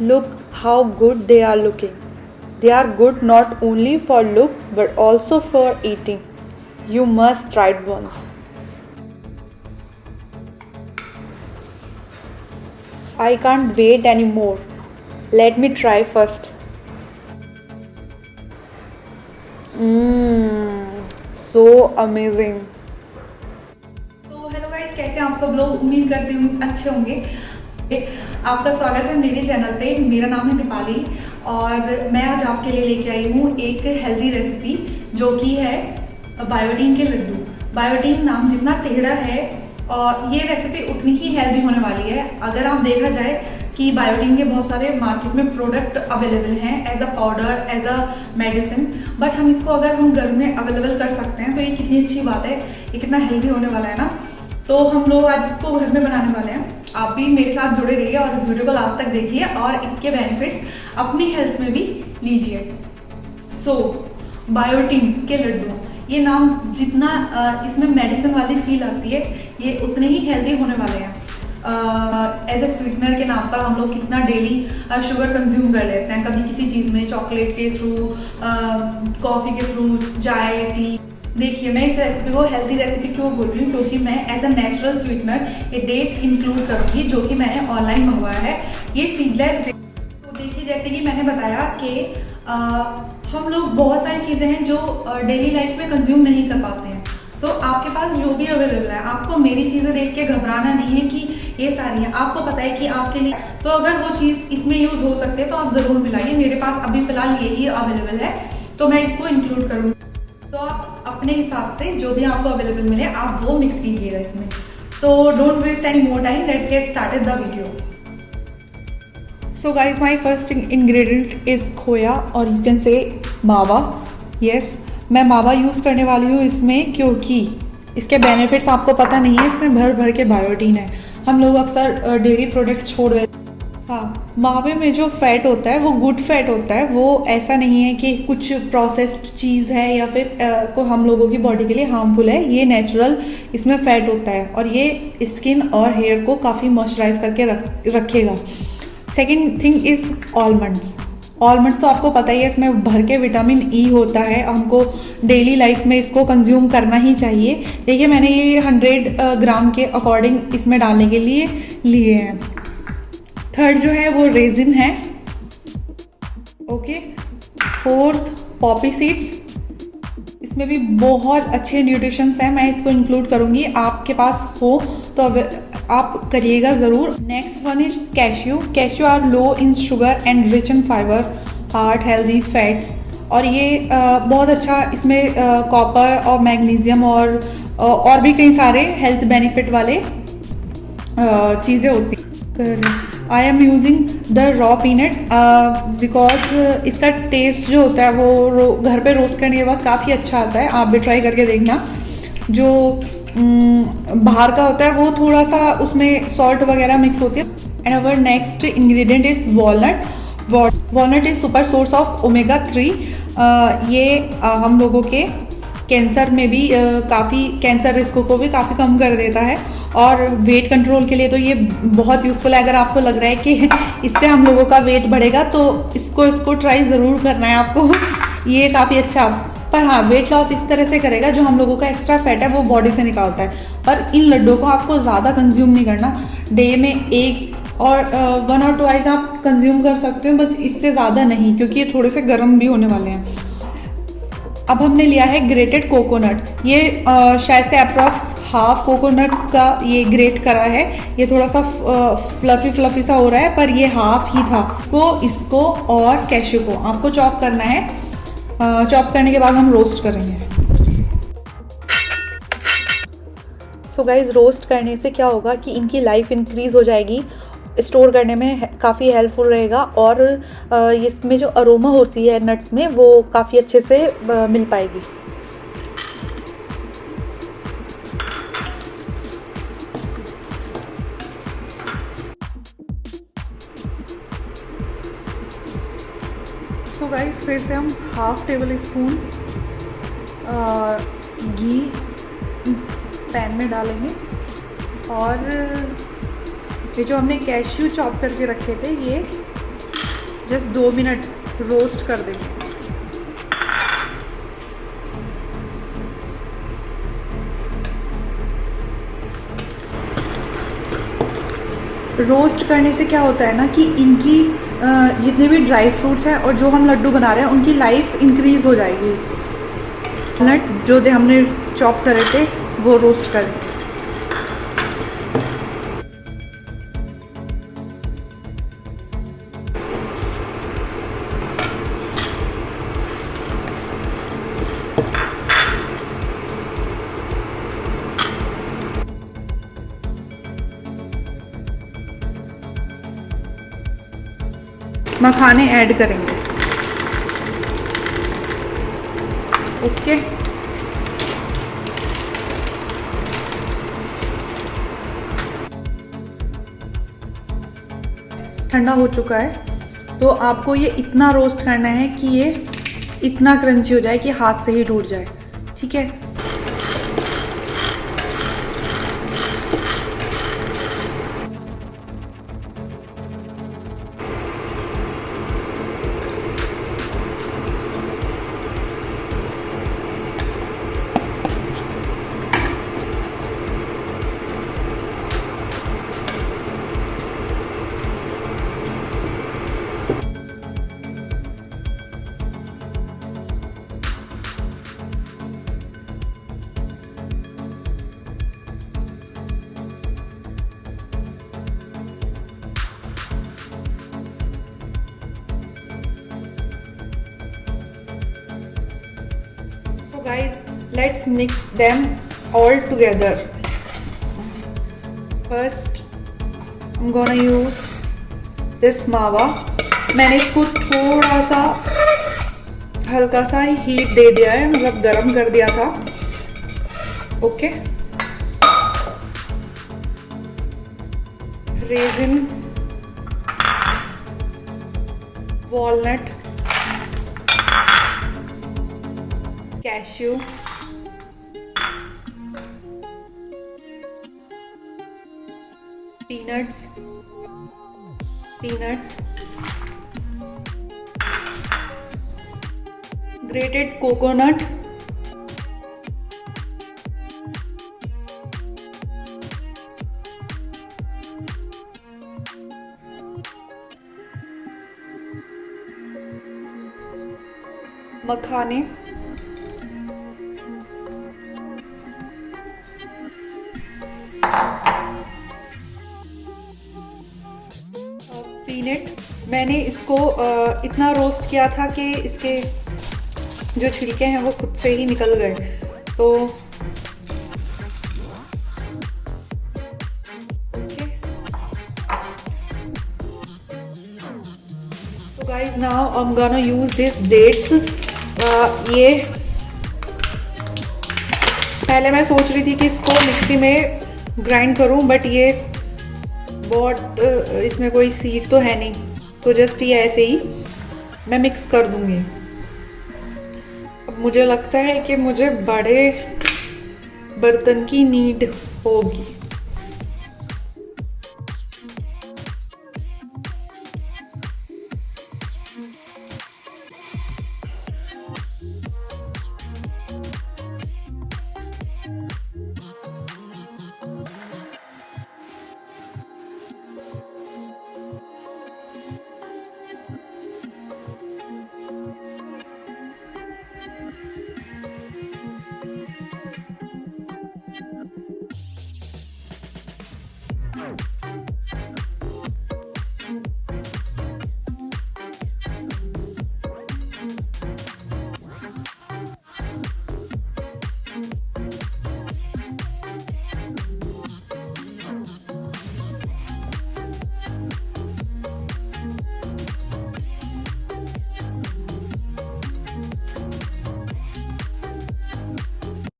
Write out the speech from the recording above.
Look how good they are looking. They are good not only for look but also for eating. You must try it once. I can't wait anymore. Let me try first. So amazing. तो hello guys, कैसे हैं आप सब लोग? उम्मीद करती हूँ अच्छे होंगे। आपका स्वागत है मेरे चैनल पे। मेरा नाम है दीपाली और मैं आज आपके लिए लेके आई हूँ एक हेल्दी रेसिपी जो कि है बायोटीन के लड्डू। बायोटीन नाम जितना टेढ़ा है और ये रेसिपी उतनी ही हेल्दी होने वाली है। अगर आप देखा जाए कि बायोटीन के बहुत सारे मार्केट में प्रोडक्ट अवेलेबल हैं as a powder, as a medicine, but हम इसको अगर हम घर में अवेलेबल कर सकते हैं तो ये कितनी अच्छी बात है। ये कितना हेल्दी होने वाला है ना। तो हम लोग आज इसको घर में बनाने वाले हैं। आप भी मेरे साथ जुड़े रहिए और इस वीडियो को लास्ट तक देखिए और इसके बेनिफिट्स अपनी हेल्थ में भी लीजिए। सो बायोटीन के लड्डू, ये नाम जितना इसमें मेडिसिन वाली फील आती है, ये उतने ही हेल्दी होने वाले हैं। एज ए स्वीटनर के नाम पर हम लोग कितना डेली शुगर कंज्यूम कर लेते हैं, कभी किसी चीज़ में, चॉकलेट के थ्रू, कॉफ़ी के थ्रू, चाय, टी। देखिए, मैं इस रेसिपी को हेल्दी रेसिपी क्यों बोल रही हूँ, क्योंकि मैं एज अ नेचुरल स्वीटनर ये डेट इंक्लूड करूँगी जो कि मैंने ऑनलाइन मंगवाया है। ये सीडलेस डेट। तो देखिए, जैसे कि मैंने बताया कि हम लोग बहुत सारी चीज़ें हैं जो डेली लाइफ में कंज्यूम नहीं कर पाते हैं। तो आपके पास जो भी अवेलेबल है, आपको मेरी चीज़ें देख के घबराना नहीं है कि ये सारी हैं। आपको पता है कि आपके लिए तो अगर वो चीज़ इसमें यूज़ हो सकती है तो आप ज़रूर मिलाइए। मेरे पास अभी फ़िलहाल यही अवेलेबल है तो मैं इसको इंक्लूड करूँगी। तो आप अपने हिसाब से जो भी आपको अवेलेबल मिले आप वो मिक्स कीजिएगा इसमें। तो don't waste any more time, let's get started the video. So guys, my first ingredient is खोया और you can say मावा। Yes, मैं मावा यूज़ करने वाली हूँ इसमें क्योंकि इसके बेनिफिट्स आपको पता नहीं है। इसमें भर भर के बायोटीन है। हम लोग अक्सर डेयरी प्रोडक्ट्स छोड़ देते हैं। हाँ, मावे में जो फैट होता है वो गुड फैट होता है। वो ऐसा नहीं है कि कुछ प्रोसेस्ड चीज़ है या फिर को हम लोगों की बॉडी के लिए हार्मफुल है। ये नेचुरल इसमें फैट होता है और ये स्किन और हेयर को काफ़ी मॉइस्चराइज करके रखेगा। Second thing is almonds. Almonds तो आपको पता ही है, इसमें भर के विटामिन ई होता है। हमको डेली लाइफ में इसको कंज्यूम करना ही चाहिए। देखिए, मैंने ये 100 ग्राम के अकॉर्डिंग इसमें डालने के लिए लिए हैं। थर्ड जो है वो रेजिन है। ओके। Fourth Poppy seeds. इसमें भी बहुत अच्छे न्यूट्रिशंस हैं, मैं इसको इंक्लूड करूँगी। आपके पास हो तो अब आप करिएगा ज़रूर। Next one is cashew. Cashew are low in sugar and rich in fibre, heart healthy fats. और ये बहुत अच्छा, इसमें कॉपर और मैग्नीशियम और भी कई सारे हेल्थ बेनिफिट वाले चीज़ें होती हैं। I am using the raw peanuts because इसका टेस्ट जो होता है वो घर पे रोस्ट करने के बाद काफ़ी अच्छा आता है। आप भी ट्राई करके देखना। जो बाहर का होता है वो थोड़ा सा उसमें सॉल्ट वगैरह मिक्स होती है। And our next ingredient is walnut. Walnut is super source of omega 3। ये हम लोगों के कैंसर में भी काफ़ी, कैंसर रिस्क को भी काफ़ी कम कर देता है। और वेट कंट्रोल के लिए तो ये बहुत यूज़फुल है। अगर आपको लग रहा है कि इससे हम लोगों का वेट बढ़ेगा तो इसको ट्राई ज़रूर करना है आपको। ये काफ़ी अच्छा, पर हाँ, वेट लॉस इस तरह से करेगा, जो हम लोगों का एक्स्ट्रा फैट है वो बॉडी से निकालता है। पर इन लड्डू को आपको ज़्यादा कंज्यूम नहीं करना। डे में एक और 1 और 2 टाइम्स आप कंज्यूम कर सकते हो, बस इससे ज़्यादा नहीं, क्योंकि ये थोड़े से गर्म भी होने वाले हैं। अब हमने लिया है ग्रेटेड कोकोनट। ये शायद से अप्रॉक्स हाफ कोकोनट का ये ग्रेट करा है। ये थोड़ा सा फ्लफी सा हो रहा है, पर ये हाफ ही था। इसको और कैश्यू को आपको चॉप करना है। चॉप करने के बाद हम रोस्ट करेंगे। सो गाइज, रोस्ट करने से क्या होगा कि इनकी लाइफ इंक्रीज़ हो जाएगी, स्टोर करने में काफ़ी हेल्पफुल रहेगा और इसमें जो अरोमा होती है नट्स में वो काफ़ी अच्छे से मिल पाएगी। सो गाइस, फिर से हम हाफ टेबल स्पून घी पैन में डालेंगे। और ये जो हमने कैश्यू चॉप करके रखे थे ये जस्ट 2 मिनट रोस्ट कर देंगे। रोस्ट करने से क्या होता है ना कि इनकी जितने भी ड्राई फ्रूट्स हैं और जो हम लड्डू बना रहे हैं उनकी लाइफ इंक्रीज़ हो जाएगी। नट जो हमने चॉप करे थे वो रोस्ट करें। मखाने ऐड करेंगे। ओके, ठंडा हो चुका है तो आपको ये इतना रोस्ट करना है कि ये इतना क्रंची हो जाए कि हाथ से ही टूट जाए। ठीक है, guys, let's mix them all together. First I'm gonna use this मावा। मैंने इसको थोड़ा सा हल्का सा हीट दे दिया है, मतलब गरम कर दिया था। Okay, raisin, walnut, cashew, peanuts, grated coconut, मखाने, पीनट। मैंने इसको इतना रोस्ट किया था कि इसके जो छिलके हैं वो खुद से ही निकल गए। तो guys, now I am gonna use this dates. ये पहले मैं सोच रही थी कि इसको मिक्सी में ग्राइंड करूं, बट ये बहुत इसमें कोई सीड तो है नहीं, तो जस्ट ये ऐसे ही मैं मिक्स कर दूंगी। अब मुझे लगता है कि मुझे बड़े बर्तन की नीड होगी।